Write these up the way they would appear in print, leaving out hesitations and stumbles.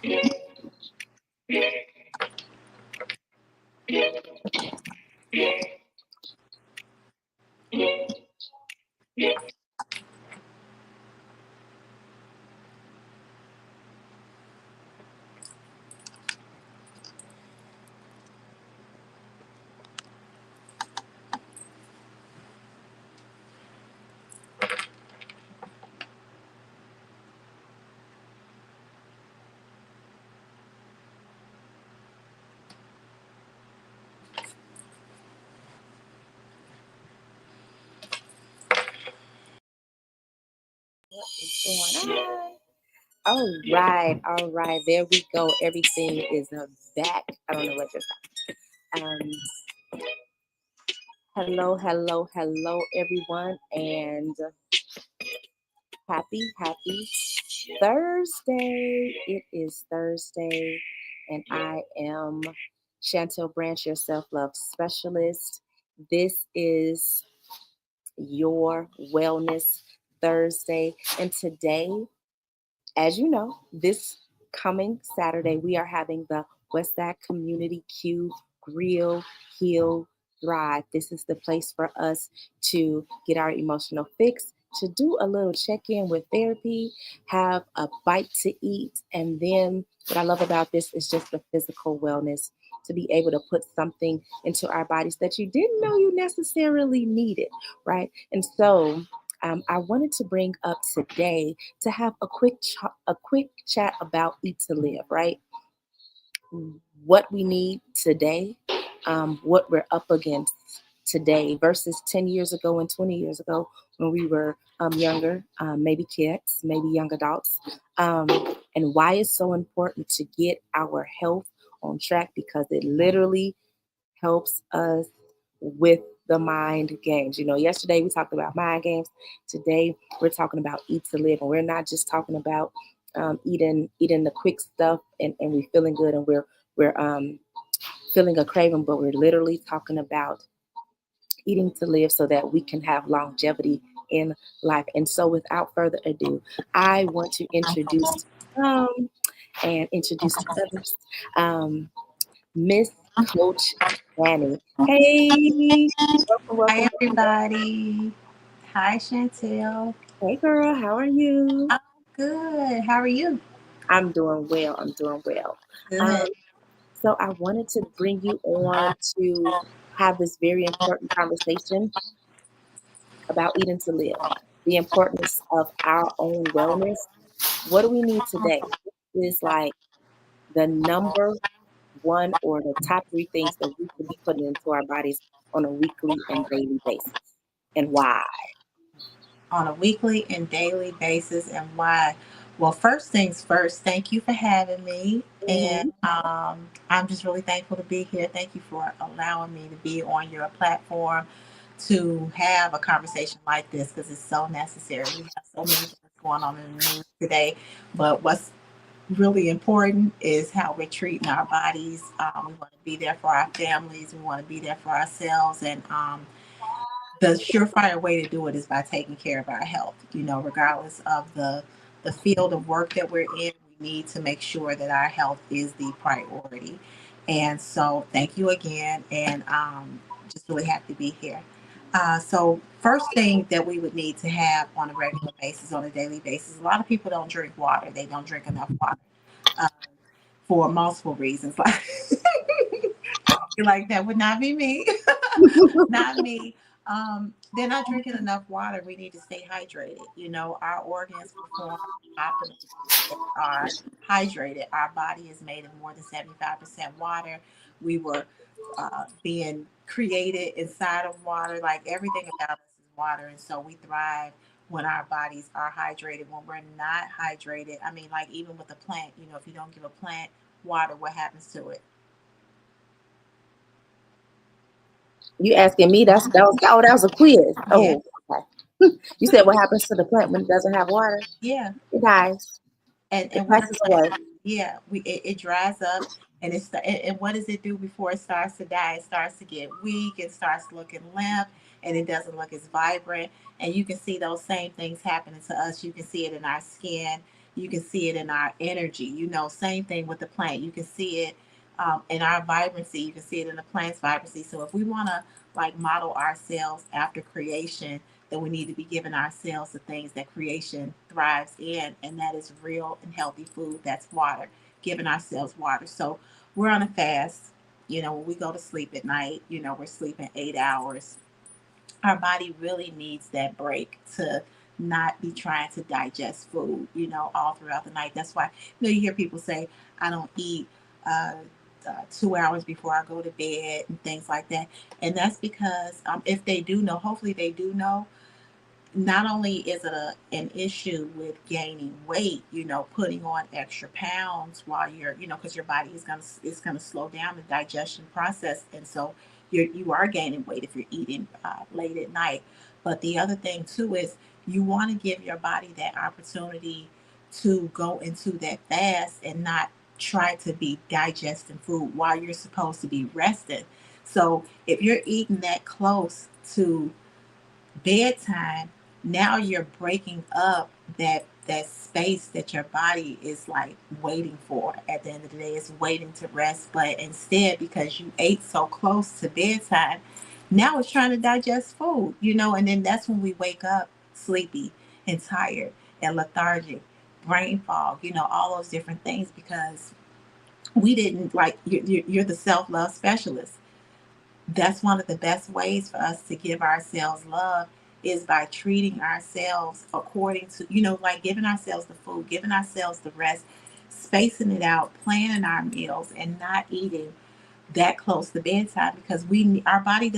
What's going on? All right. There we go. Everything is back. I don't know what just happened. Hello, everyone, and happy Thursday. It is Thursday, and I am Chantelle Branch, your self-love specialist. This is your Wellness Thursday, and today, as you know, this coming Saturday, we are having the Westside Community Q Grill, Heal, Thrive. This is the place for us to get our emotional fix, to do a little check-in with therapy, have a bite to eat, and then what I love about this is just the physical wellness, to be able to put something into our bodies that you didn't know you necessarily needed, right? And so I wanted to bring up today to have a quick chat about Eat to Live, right? What we need today, what we're up against today versus 10 years ago and 20 years ago when we were younger, maybe kids, maybe young adults, and why it's so important to get our health on track, because it literally helps us with the mind games. You know, yesterday we talked about mind games. Today we're talking about Eat to Live, and we're not just talking about eating the quick stuff and we're feeling good and we're feeling a craving, but we're literally talking about eating to live so that we can have longevity in life. And so, without further ado, I want to introduce and introduce to others. Miss Coach Fannie. Hey, Hi, welcome. everybody. Hi, Chantelle. Hey, girl, how are you? I'm good. How are you? I'm doing well. I'm doing well. Um, Good. so I wanted to bring you on to have this very important conversation about eating to live, the importance of our own wellness. What do we need today? This is like the number one or the top three things that we could be putting into our bodies on a weekly and daily basis, and why. On a weekly and daily basis, and why? Well, first things first, thank you for having me. And Mhm. I'm just really thankful to be here. Thank you for allowing me to be on your platform to have a conversation like this because it's so necessary. We have so many things going on in the news today, but what's really important is how we're treating our bodies. We want to be there for our families. We want to be there for ourselves. And the surefire way to do it is by taking care of our health. You know, regardless of the field of work that we're in, we need to make sure that our health is the priority. And so, thank you again, and just really happy to be here. So, first thing that we would need to have on a regular basis, on a daily basis, a lot of people don't drink water. They don't drink enough water uh, for multiple reasons. Like that would not be me, not me. They're not drinking enough water. We need to stay hydrated. You know, our organs perform optimally when they are hydrated. Our body is made of more than 75% water. We were being created inside of water. Like everything about us is water. And so we thrive when our bodies are hydrated. When we're not hydrated, I mean, like even with a plant, you know, if you don't give a plant water, what happens to it? You asking me? That was a quiz. Yeah. Oh, okay. You said what happens to the plant when it doesn't have water? Yeah. It dies. And It when a passes plant, away. yeah, it dries up, and and what does it do before it starts to die? It starts to get weak, it starts looking limp, and it doesn't look as vibrant. And you can see those same things happening to us. You can see it in our skin. You can see it in our energy. Same thing with the plant. You can see it in our vibrancy. You can see it in the plant's vibrancy. So if we want to like model ourselves after creation, then we need to be giving ourselves the things that creation thrives in, and that is real and healthy food. That's water. Giving ourselves water. So we're on a fast. When we go to sleep at night, we're sleeping 8 hours. Our body really needs that break to not be trying to digest food, all throughout the night. That's why, you hear people say, I don't eat 2 hours before I go to bed and things like that. And that's because if they do know, hopefully they do know, not only is it an issue with gaining weight, putting on extra pounds while you're, because your body is gonna slow down the digestion process, and so you are gaining weight if you're eating late at night. But the other thing too is you want to give your body that opportunity to go into that fast and not try to be digesting food while you're supposed to be resting. So if you're eating that close to bedtime, now you're breaking up that space that your body is like waiting for. At the end of the day, it's waiting to rest, but instead, because you ate so close to bedtime, now it's trying to digest food, and then that's when we wake up sleepy and tired and lethargic, brain fog, all those different things, because we didn't, like, you're the self-love specialist. That's one of the best ways for us to give ourselves love, is by treating ourselves according to, like giving ourselves the food, giving ourselves the rest, spacing it out, planning our meals, and not eating that close to bedtime, because our body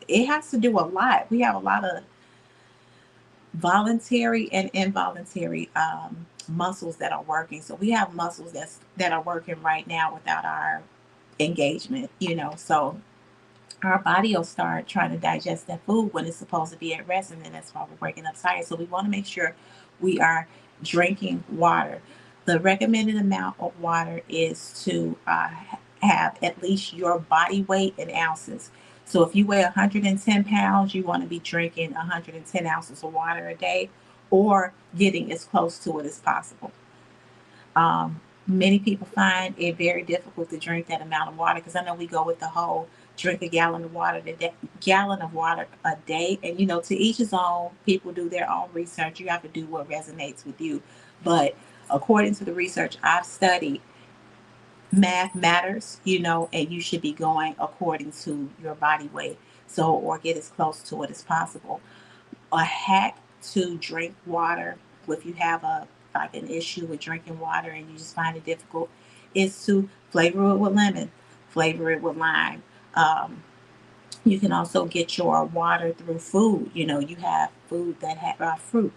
it has to do a lot. We have a lot of voluntary and involuntary muscles that are working. So we have muscles that are working right now without our engagement, so our body will start trying to digest that food when it's supposed to be at rest, and then that's why we're waking up tired. So we want to make sure we are drinking water. The recommended amount of water is to have at least your body weight in ounces. So if you weigh 110 pounds, you want to be drinking 110 ounces of water a day, or getting as close to it as possible. Many people find it very difficult to drink that amount of water, because I know we go with the whole drink a gallon of water a day, and to each his own. People do their own research. You have to do what resonates with you. But according to the research I've studied, math matters, and you should be going according to your body weight. So, or get as close to it as possible. A hack to drink water, if you have an issue with drinking water and you just find it difficult, is to flavor it with lemon, flavor it with lime. You can also get your water through food. You have food that have fruit,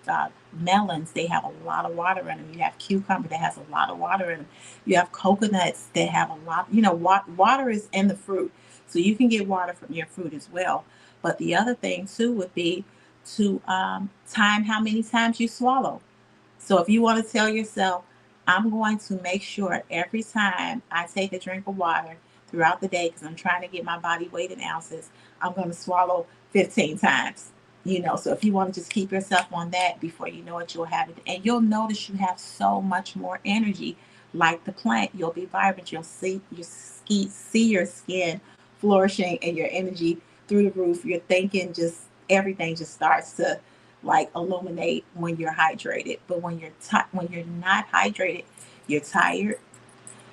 melons. They have a lot of water in them. You have cucumber that has a lot of water in them. You have coconuts that have a lot. Water is in the fruit, so you can get water from your fruit as well. But the other thing too would be to time how many times you swallow. So if you want to tell yourself, I'm going to make sure every time I take a drink of water throughout the day, because I'm trying to get my body weight in ounces, I'm going to swallow 15 times. So if you want to just keep yourself on that, before you know it, you'll have it. And you'll notice you have so much more energy. Like the plant, you'll be vibrant. You'll see your skin flourishing and your energy through the roof. You're thinking, just everything just starts to like illuminate when you're hydrated. But when you're not hydrated, you're tired,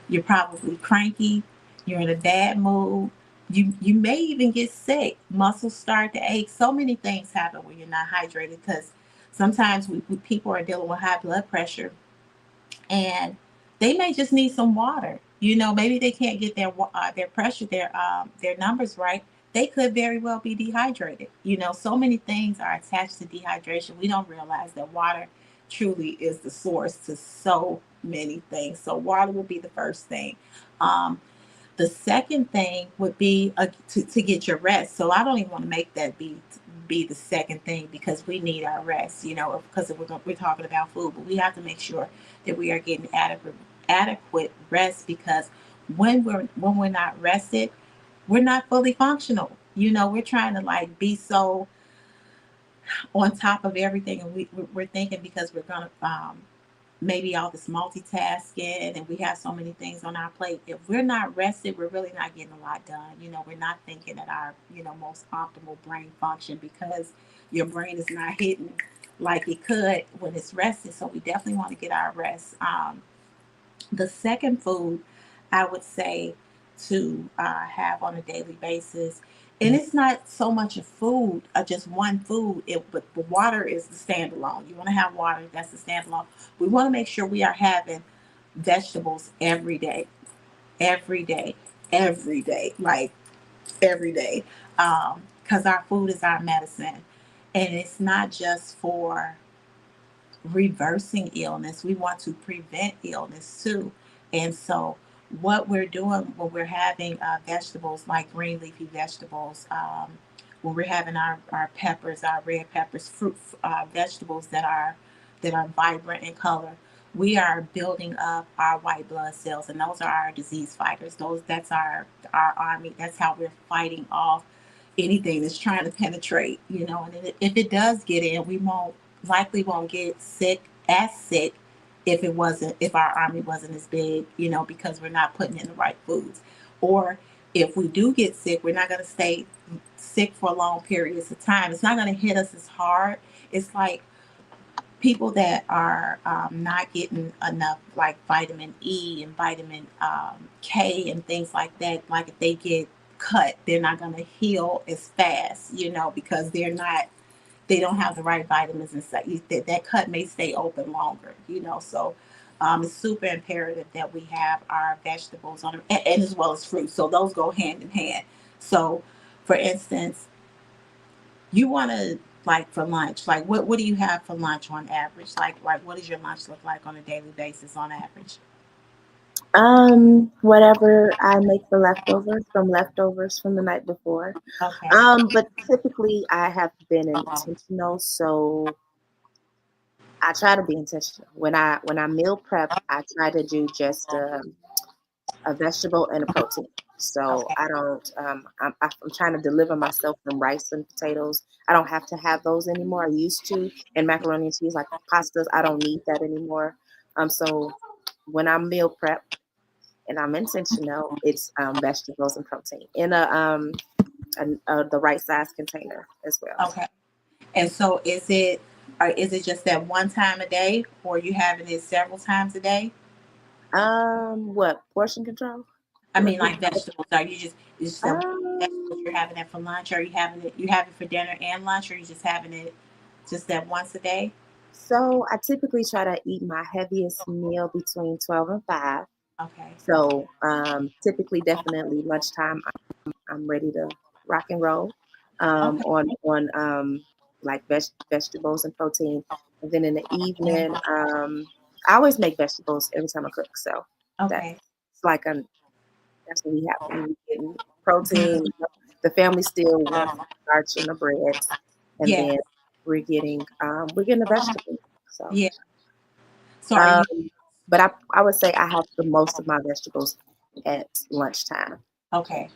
you're probably cranky, you're in a bad mood. You may even get sick. Muscles start to ache. So many things happen when you're not hydrated, because sometimes people are dealing with high blood pressure, and they may just need some water. Maybe they can't get their pressure, their numbers right. They could very well be dehydrated. So many things are attached to dehydration. We don't realize that water truly is the source to so many things. So water will be the first thing. The second thing would be to get your rest. So I don't even want to make that be the second thing, because we need our rest. Because we're talking about food, but we have to make sure that we are getting adequate rest, because when we're not rested, we're not fully functional. We're trying to like be so on top of everything, and we're thinking, because we're gonna maybe all this multitasking and we have so many things on our plate. If we're not rested, we're really not getting a lot done. We're not thinking at our, most optimal brain function because your brain is not hitting like it could when it's rested. So we definitely want to get our rest. The second food I would say to have on a daily basis, and it's not so much a food, just one food, but the water is the standalone. You want to have water, that's the standalone. We want to make sure we are having vegetables every day, every day, every day, like every day, because our food is our medicine. And it's not just for reversing illness. We want to prevent illness too. And so, what we're doing when we're having vegetables like green leafy vegetables, when we're having our peppers, our red peppers, fruit vegetables that are vibrant in color, we are building up our white blood cells, and those are our disease fighters. That's our army. That's how we're fighting off anything that's trying to penetrate. And if it does get in, we won't get sick if our army wasn't as big, because we're not putting in the right foods. Or if we do get sick, we're not going to stay sick for long periods of time. It's not going to hit us as hard. It's like people that are not getting enough, like vitamin E and vitamin K and things like that. Like if they get cut, they're not going to heal as fast, because they don't have the right vitamins and stuff. That cut may stay open longer, So it's super imperative that we have our vegetables on, and as well as fruit. So those go hand in hand. So, for instance, you want to, like, for lunch, like what do you have for lunch on average? Like what does your lunch look like on a daily basis on average? Whatever I make for leftovers from the night before. Okay. But typically I have been intentional, so I try to be intentional. When I meal prep, I try to do just a vegetable and a protein. So Okay. I don't. I'm trying to deliver myself from rice and potatoes. I don't have to have those anymore. I used to, and macaroni and cheese, like pastas. I don't need that anymore. So when I meal prep and I'm intentional, it's vegetables and protein in the right size container as well. Okay. And so is it just that one time a day, or you having it several times a day? What portion control? I What? mean, like vegetables. Are you just that vegetables Um, you're having it for lunch? Are you having it for dinner and lunch, or you just having it just that once a day? so I typically try to eat my heaviest meal between 12 and 5. Okay. So typically, definitely lunchtime, I'm ready to rock and roll Okay. on like vegetables and protein. And then in the evening, I always make vegetables every time I cook. So that's Okay. like that's what we have. We're getting protein. The family still wants the starch and the breads, and Yeah. then we're getting the vegetables. So, Yeah. So are um, you but I would say I have the most of my vegetables at lunchtime. okay?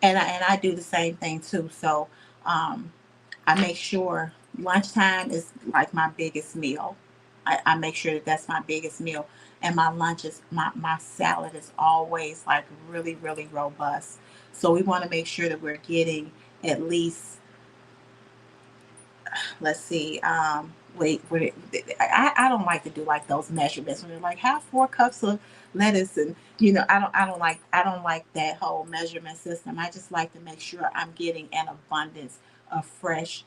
And I do the same thing too. So um, I make sure lunchtime is like my biggest meal. I make sure that that's my biggest meal, and my lunch is my salad is always like really really robust. So we want to make sure that we're getting at least, let's see, wait, I don't like to do like those measurements when they're like have 4 cups of lettuce, and I don't like that whole measurement system. I just like to make sure I'm getting an abundance of fresh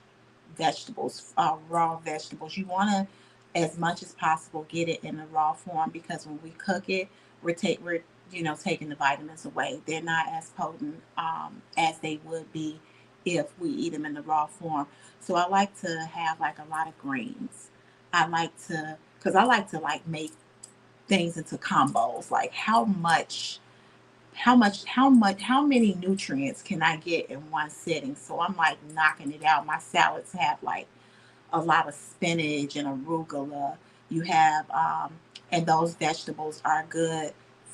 vegetables, raw vegetables. You want to, as much as possible, get it in the raw form, because when we cook it, we're taking the vitamins away. They're not as potent as they would be if we eat them in the raw form. So I like to have like a lot of greens. Because I like to like make things into combos. Like how many nutrients can I get in one sitting? So I'm like knocking it out. My salads have like a lot of spinach and arugula. You have, and those vegetables are good.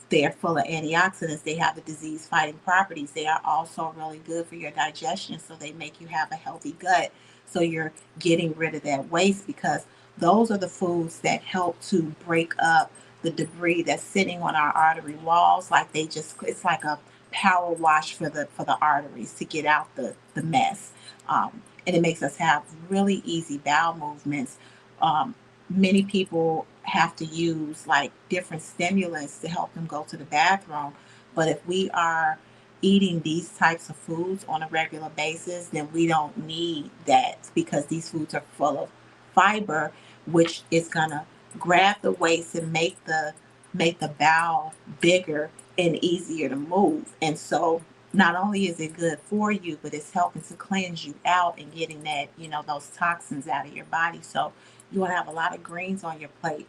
They're full of antioxidants. They have the disease fighting properties. They are also really good for your digestion. So they make you have a healthy gut. So you're getting rid of that waste, because Those are the foods that help to break up the debris that's sitting on our artery walls. Like they just, it's like a power wash for the arteries to get out the mess. And it makes us have really easy bowel movements. Um, Many people have to use like different stimulants to help them go to the bathroom. But if we are eating these types of foods on a regular basis, then we don't need that because these foods are full of fiber, which is gonna grab the waste and make the bowel bigger and easier to move. And so not only is it good for you, but it's helping to cleanse you out and getting that, you know, those toxins out of your body. So you want to have a lot of greens on your plate.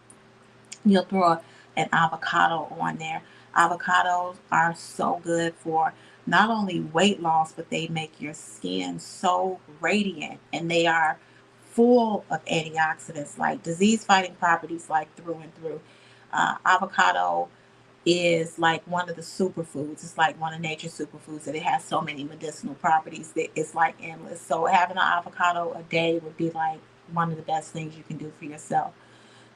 You'll throw an avocado on there. Avocados are so good for not only weight loss, but they make your skin so radiant, and they are full of antioxidants like disease fighting properties, like through and through. Avocado is like one of the superfoods. It's like one of nature's superfoods that it has so many medicinal properties that it's like endless. So having an avocado a day would be like one of the best things you can do for yourself.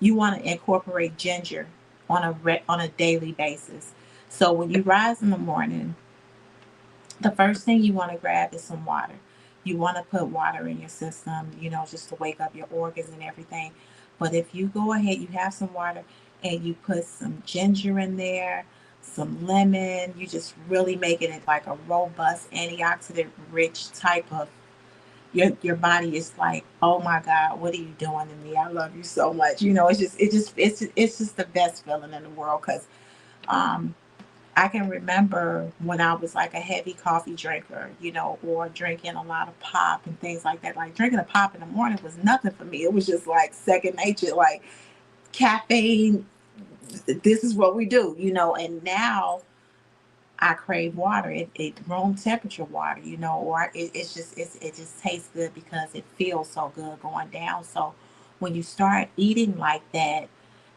You want to incorporate ginger on on a daily basis. So when you rise in the morning, the first thing you want to grab is some water. You want to put water in your system, you know, just to wake up your organs and everything. But if you go ahead, you have some water and you put some ginger in there, some lemon, you just really making it like a robust antioxidant rich type of your body is like, oh my God, what are you doing to me? I love you so much. You know, it's just the best feeling in the world because um, I can remember when I was like a heavy coffee drinker, you know, or drinking a lot of pop and things like that. Like drinking a pop in the morning was nothing for me. It was just like second nature, like caffeine. This is what we do, you know. And now I crave water. It room temperature water, you know, or it just tastes good because it feels so good going down. So when you start eating like that,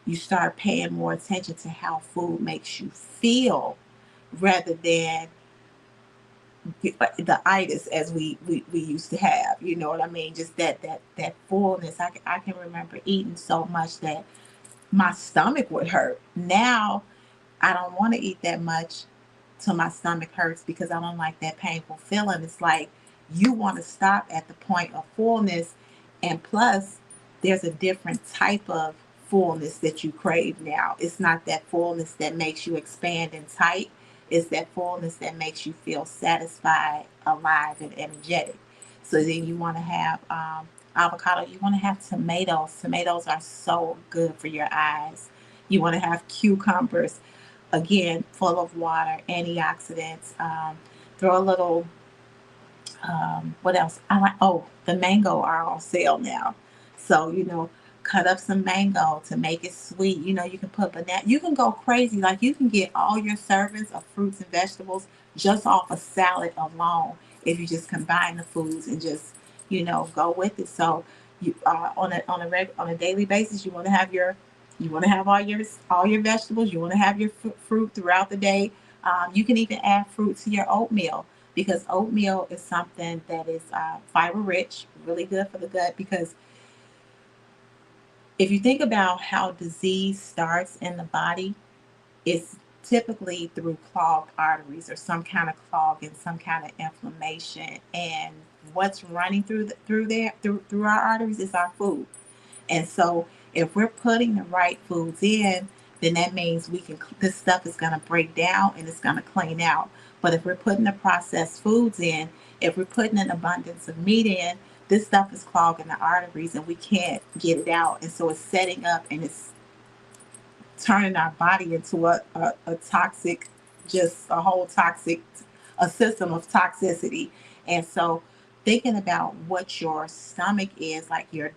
you start paying more attention to how food makes you feel rather than the itis as we used to have. You know what I mean? Just that fullness. I can remember eating so much that my stomach would hurt. Now I don't want to eat that much till my stomach hurts because I don't like that painful feeling. It's like you want to stop at the point of fullness. And plus, there's a different type of fullness that you crave now. It's not that fullness that makes you expand and tight, it's that fullness that makes you feel satisfied, alive, and energetic. So then you want to have avocado, you want to have tomatoes. Tomatoes are so good for your eyes. You want to have cucumbers, again, full of water, antioxidants. Throw a little, what else? I like, oh, the mango are on sale now. So, you know, cut up some mango to make it sweet. You know, you can put banana, you can go crazy. Like you can get all your servings of fruits and vegetables just off a salad alone if you just combine the foods and just, you know, go with it. So you on a daily basis, you want to have all your vegetables. You want to have your fruit throughout the day. You can even add fruit to your oatmeal because oatmeal is something that is fiber rich, really good for the gut. Because if you think about how disease starts in the body, it's typically through clogged arteries or some kind of clog and some kind of inflammation. And what's running through our arteries is our food. And so if we're putting the right foods in, then that means this stuff is going to break down and it's going to clean out. But if we're putting the processed foods in, if we're putting an abundance of meat in, this stuff is clogging the arteries and we can't get it out. And so it's setting up and it's turning our body into a toxic, just a whole toxic, a system of toxicity. And so thinking about what your stomach is, like your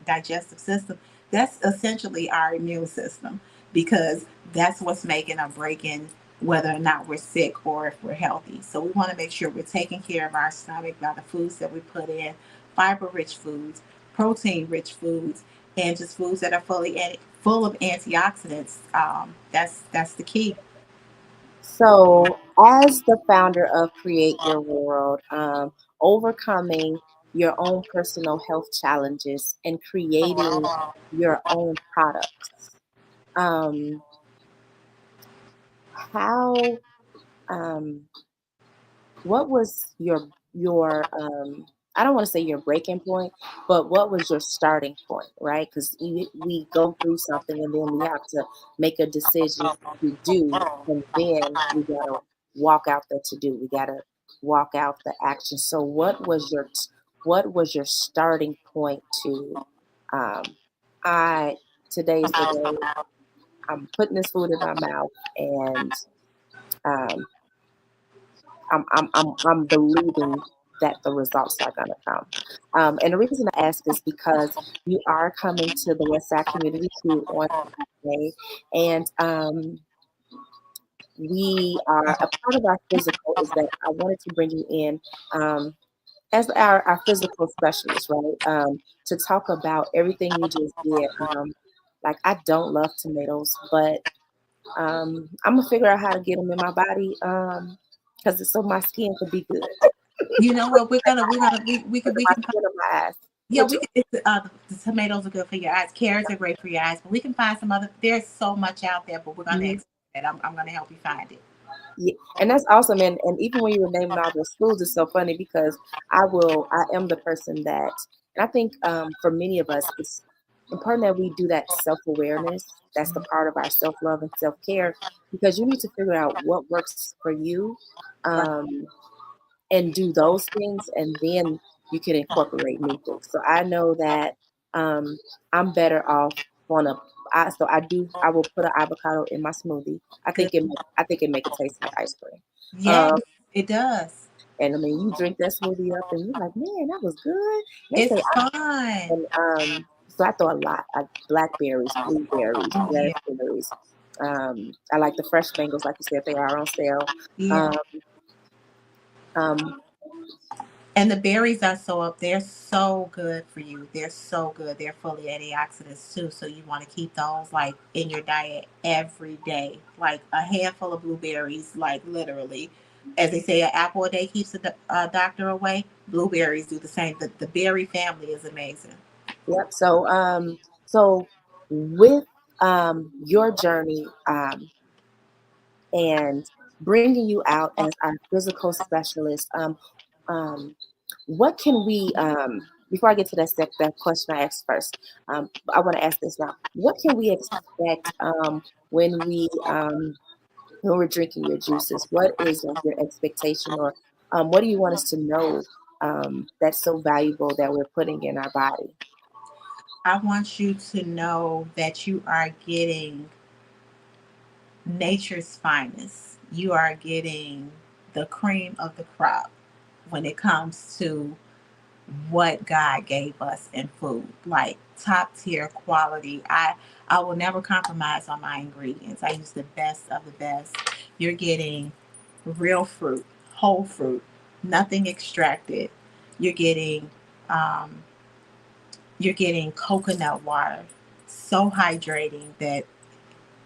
digestive system, that's essentially our immune system because that's what's making or breaking whether or not we're sick or if we're healthy. So we want to make sure we're taking care of our stomach by the foods that we put in, fiber rich foods, protein rich foods, and just foods that are full of antioxidants. That's the key. So, as the founder of Create Your World, overcoming your own personal health challenges and creating your own products. Um, how um, what was your I don't want to say your breaking point, but what was your starting point, right? Because we go through something and then we have to make a decision to do, and then we gotta walk out the to do. We gotta walk out the action. So what was your starting point to um I today's the day I'm putting this food in my mouth, and um I'm believing that the results are going to come. And the reason I ask is because you are coming to the Westside Community Crew on Saturday, and we are a part of our physical is that I wanted to bring you in as our physical specialist, right? To talk about everything you just did. Like I don't love tomatoes, but I'm gonna figure out how to get them in my body because it's so my skin could be good. You know what? For We my can skin of my eyes. yeah, Which we can. The tomatoes are good for your eyes. Carrots are great for your eyes. But we can find some other. There's so much out there, but we're gonna mhm, explore that. I'm gonna help you find it. yeah, and that's awesome. And even when you were naming all those foods, it's so funny because I am the person that, and I think for many of us, it's important that we do that self awareness. That's the part of our self love and self care because you need to figure out what works for you. Right. Um, and do those things, and then you can incorporate new things. So I know that um, I'm better off on a. I will put an avocado in my smoothie. Good. I think it make it taste like ice cream. Yes, Um, it does. and I mean, you drink that smoothie up, and you're like, man, that was good. They It's say, fun. and so I throw a lot like blackberries, blueberries, Oh yeah, raspberries. I like the fresh mangoes, like you said, they are on sale. yeah. Um, um, And the berries are so up. They're so good for you. They're so good. They're full of antioxidants too. So you want to keep those like in your diet every day. Like a handful of blueberries, like literally, as they say, an apple a day keeps a doctor away. Blueberries do the same. The berry family is amazing. Yep. So with your journey and bringing you out as our physical specialist, um, what can we? Before I get to that question I asked first, I want to ask this now. What can we expect when when we're drinking your juices? What is like your expectation, or what do you want us to know that's so valuable that we're putting in our body? I want you to know that you are getting nature's finest. You are getting the cream of the crop when it comes to what God gave us in food, like top tier quality. I will never compromise on my ingredients. I use the best of the best. You're getting real fruit, whole fruit, nothing extracted. You're getting um, you're getting coconut water, so hydrating that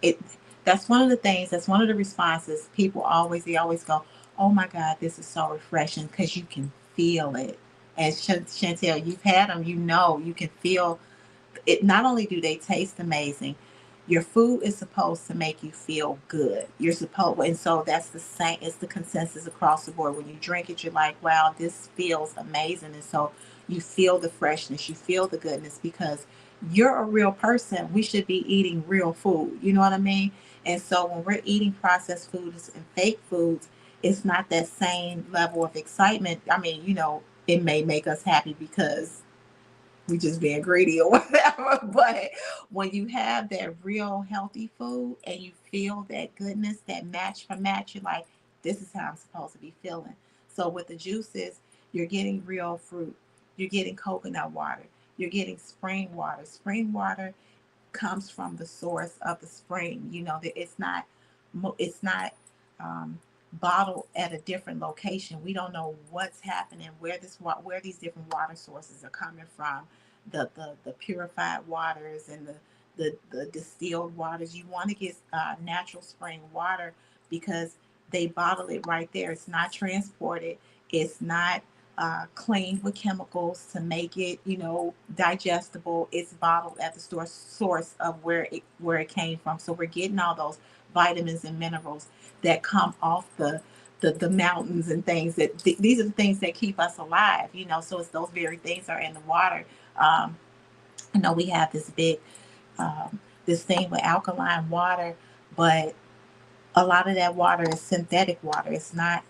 it that's one of the things, that's one of the responses people always, they always go, oh my God, this is so refreshing, because you can feel it. As Chantel, you've had them, you know, you can feel it. Not only do they taste amazing, your food is supposed to make you feel good. You're supposed, and so that's the same. It's the consensus across the board. When you drink it, you're like, wow, this feels amazing. And so you feel the freshness, you feel the goodness, because you're a real person. We should be eating real food. You know what I mean? And so when we're eating processed foods and fake foods, it's not that same level of excitement. I mean, you know, it may make us happy because we just being greedy or whatever. But when you have that real healthy food and you feel that goodness, that match for match, you're like, this is how I'm supposed to be feeling. So with the juices, you're getting real fruit, you're getting coconut water, you're getting spring water. Spring water comes from the source of the spring. You know that it's not um, bottled at a different location. We don't know what's happening, where these different water sources are coming from. The purified waters and the distilled waters. You want to get natural spring water because they bottle it right there. It's not transported. It's not cleaned with chemicals to make it, digestible. It's bottled at the source of where it came from. So we're getting all those vitamins and minerals that come off the mountains and things that these are the things that keep us alive. So it's those very things are in the water. I know we have this big this thing with alkaline water, but a lot of that water is synthetic water. It's not,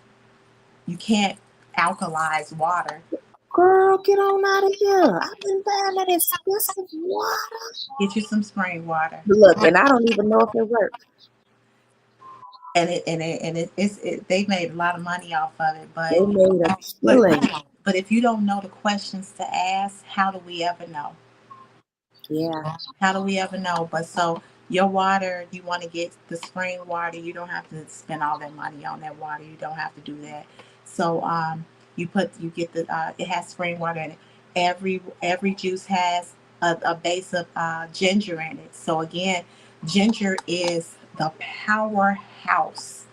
you can't alkalize water. Girl, get on out of here. I've been buying that expensive water. Get you some spring water. Look, and I don't even know if it works. They made a lot of money off of it, They made a but killing. but if you don't know the questions to ask, how do we ever know? Yeah. How do we ever know? But so your water, you want to get the spring water, you don't have to spend all that money on that water. You don't have to do that. So you get the it has spring water in it. Every juice has a base of ginger in it. So again, ginger is the powerhouse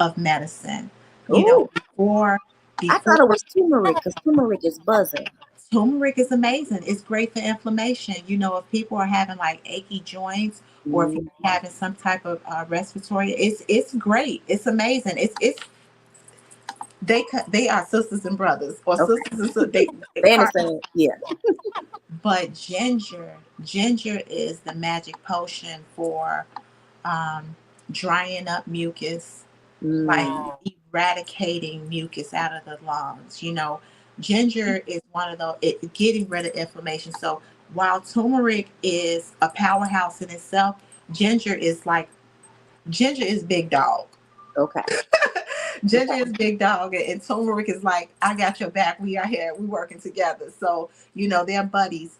of medicine. Ooh, Before I before thought it was turmeric because turmeric is buzzing. turmeric is amazing. It's great for inflammation. If people are having like achy joints, or if you're Mm, having some type of respiratory, it's great. It's amazing. They are sisters and brothers, or okay. sisters and sisters. They understand. Yeah. But ginger is the magic potion for um, drying up mucus, like Mm, eradicating mucus out of the lungs. Ginger is one of getting rid of inflammation. So while turmeric is a powerhouse in itself, ginger is like ginger is big dog. okay. Ginger Okay. is big dog, and turmeric is like, I got your back. We are here. We working together. So they're buddies.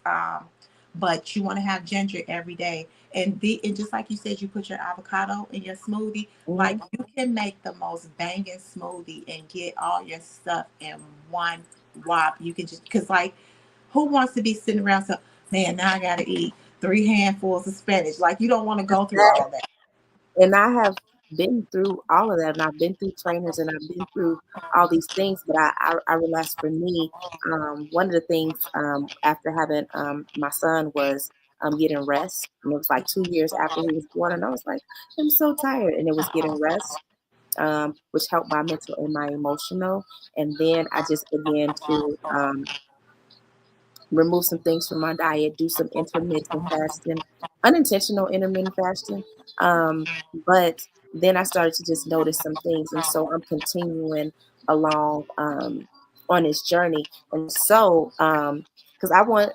But you want to have ginger every day, and just like you said, you put your avocado in your smoothie. Like, Mhm. you can make the most banging smoothie and get all your stuff in one whop. You can just, because like, who wants to be sitting around? So, man, now I got to eat 3 handfuls of spinach. Like, you don't want to go through all that. And I have been through all of that, and I've been through trainers, and I've been through all these things. But I realized for me, one of the things after having my son was getting rest. And it was like 2 years after he was born, and I was like, I'm so tired, and it was getting rest, which helped my mental and my emotional. And then I just began to remove some things from my diet, do some intermittent fasting, unintentional intermittent fasting. But then I started to just notice some things. And so I'm continuing along on this journey. And so, because I want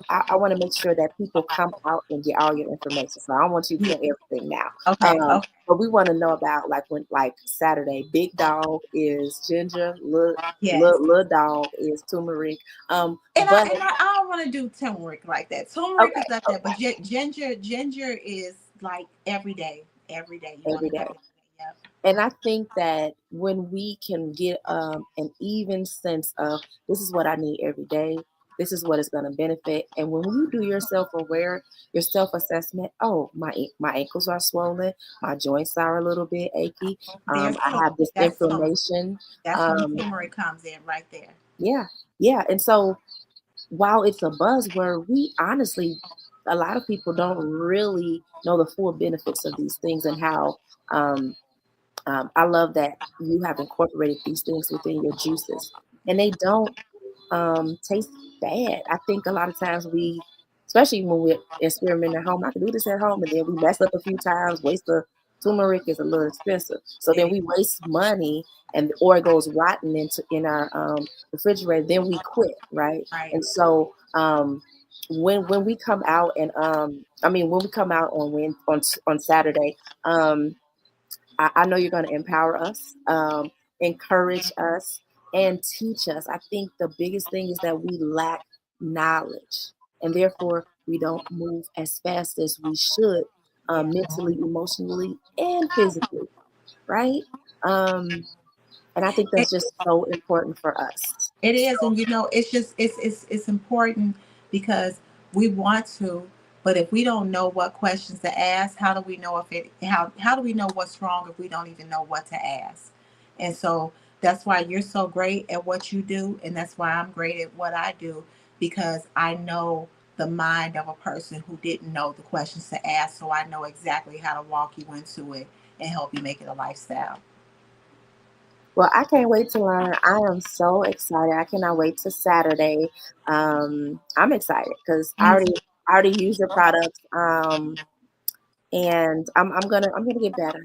to make sure that people come out and get all your information. So I don't want you to Yeah. get everything now. Okay. Okay. But we want to know about like when like Saturday, big dog is ginger, Yes. little dog is turmeric. And But I don't want to do turmeric like that. Turmeric okay, is up there, okay, but ginger is like every day. Every day you want every to do day. it. Yep. And I think that when we can get an even sense of this is what I need every day, this is what is going to benefit, and when you do your self aware, your self assessment, oh my ankles are swollen, my joints are a little bit achy, There's I have this inflammation. that's when Um, turmeric comes in right there. yeah, yeah, and so while it's a buzzword, we honestly, a lot of people don't really know the full benefits of these things and how. Um, I love that you have incorporated these things within your juices, and they don't taste bad. I think a lot of times we, especially when we're experimenting at home, I can do this at home, and then we mess up a few times. Waste the turmeric is a little expensive, so then It- we waste money, and or it goes rotten in our refrigerator. Then we quit, right? right. And so when we come out and I mean when we come out on Saturday. I know you're going to empower us, encourage us, and teach us. I think the biggest thing is that we lack knowledge, and therefore we don't move as fast as we should, Yeah. mentally, emotionally, and physically, right? Um, and I think that's just so important for us. It So, is, and it's just it's important because we want to, but if we don't know what questions to ask, how do we know if it how do we know what's wrong if we don't even know what to ask? And so That's why you're so great at what you do, and that's why I'm great at what I do, because I know the mind of a person who didn't know the questions to ask, so I know exactly how to walk you into it and help you make it a lifestyle. Well, I can't wait to learn. I am so excited. I cannot wait to Saturday. I'm excited because Me too. I already use your products. And I'm gonna get better.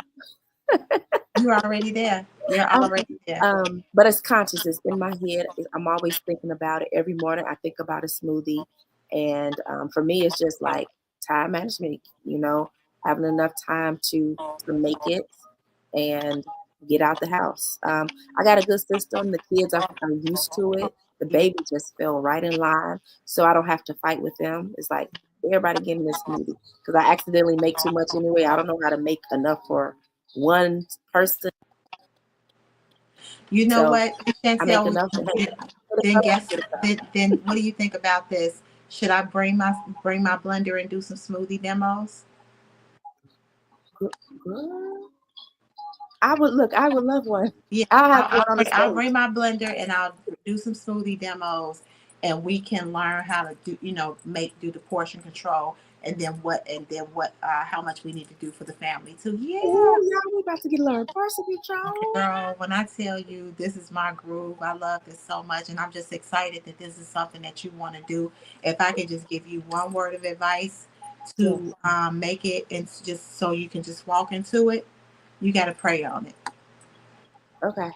You're already there. You're Um, already there. but it's conscious. It's in my head. I'm always thinking about it. Every morning I think about a smoothie, and for me, it's just like time management. Having enough time to make it and get out the house. I got a good system. The kids are used to it. The baby just fell right in line, so I don't have to fight with them. It's like everybody getting this smoothie because I accidentally make too much anyway. I don't know how to make enough for one person, You know so what, I make Chantel? enough to hey, get a Then cup, guess. get a cup. Then what do you think about this? Should I bring my blender and do some smoothie demos? Girl, I would look. I would love one. Yeah, I'll have I'll, one I'll on the bring I'll stage. bring my blender and I'll do some smoothie demos, and we can learn how to do do the portion control, and then what how much we need to do for the family too. Yeah, Ooh, y'all, we about to get a little person control. girl, when I tell you this is my groove, I love this so much, and I'm just excited that this is something that you want to do. If I could just give you one word of advice to Yes. make it, and just so you can just walk into it, you got to pray on it. Okay.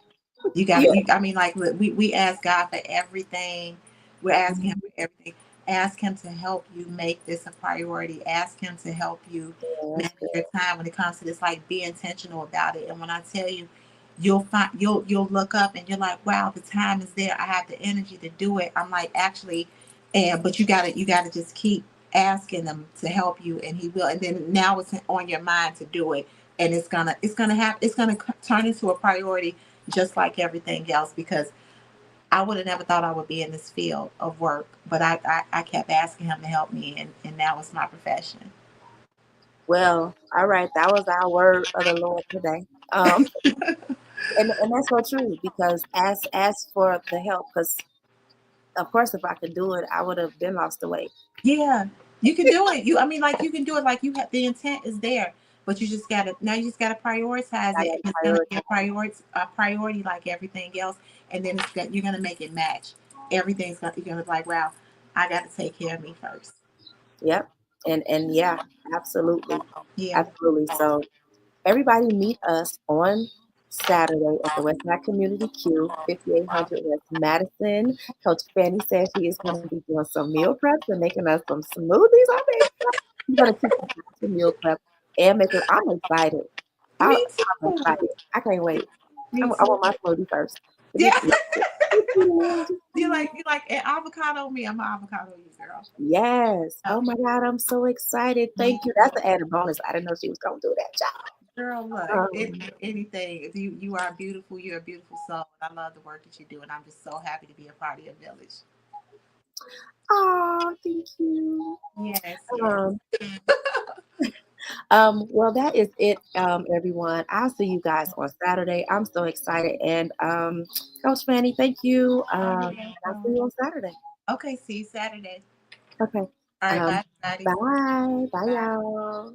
You got Yeah. to, I mean, like, we ask God for everything. We're asking Him Mhm. for everything. Ask Him to help you make this a priority. Ask Him to help you Yeah, that's manage good. your time when it comes to this. Like, be intentional about it. And when I tell you, you'll look up and you're like, wow, the time is there. I have the energy to do it. I'm like, actually, and but you gotta just keep asking Him to help you, and He will. And then now it's on your mind to do it, and it's gonna turn into a priority just like everything else, because I would have never thought I would be in this field of work, but I kept asking him to help me, and now it's my profession. Well, all right. That was our word of the Lord today. And that's so true because ask for the help because of course if I could do it, I would have been lost the weight. Yeah, you can do it. I mean, like, you can do it. Like, you have the intent is there, but you just gotta prioritize I it, got and to it's gonna be prioritize. a priority like everything else. And then you're gonna make it match. You're gonna be like, wow, I got to take care of me first. Yep. And yeah, absolutely. Yeah. Absolutely. So everybody meet us on Saturday at the Westside Community Q, 5800 West Madison. Coach Fannie says she is going to be doing some meal preps and making us some smoothies. I'm going to teach us how to meal prep and make it. I'm excited. Me I'm too. excited. I can't wait. Me I too. want my smoothie first. Yeah. Forget You like an avocado? Me, I'm an avocado you, girl. Yes. Oh, Oh my God, I'm so excited. Thank you. That's an added bonus. I didn't know she was going to do that, girl, look, child. anything. You are beautiful. You're a beautiful soul. And I love the work that you do, and I'm just so happy to be a part of your village. Oh, thank you. Yes, yes. Um, well, that is it, everyone. I'll see you guys on Saturday. I'm so excited. And Coach Fanny, thank you. Oh, you're And I'll see welcome. you on Saturday. Okay, see you Saturday. Okay. All right, Um, bye, everybody. bye. Bye, Bye. y'all.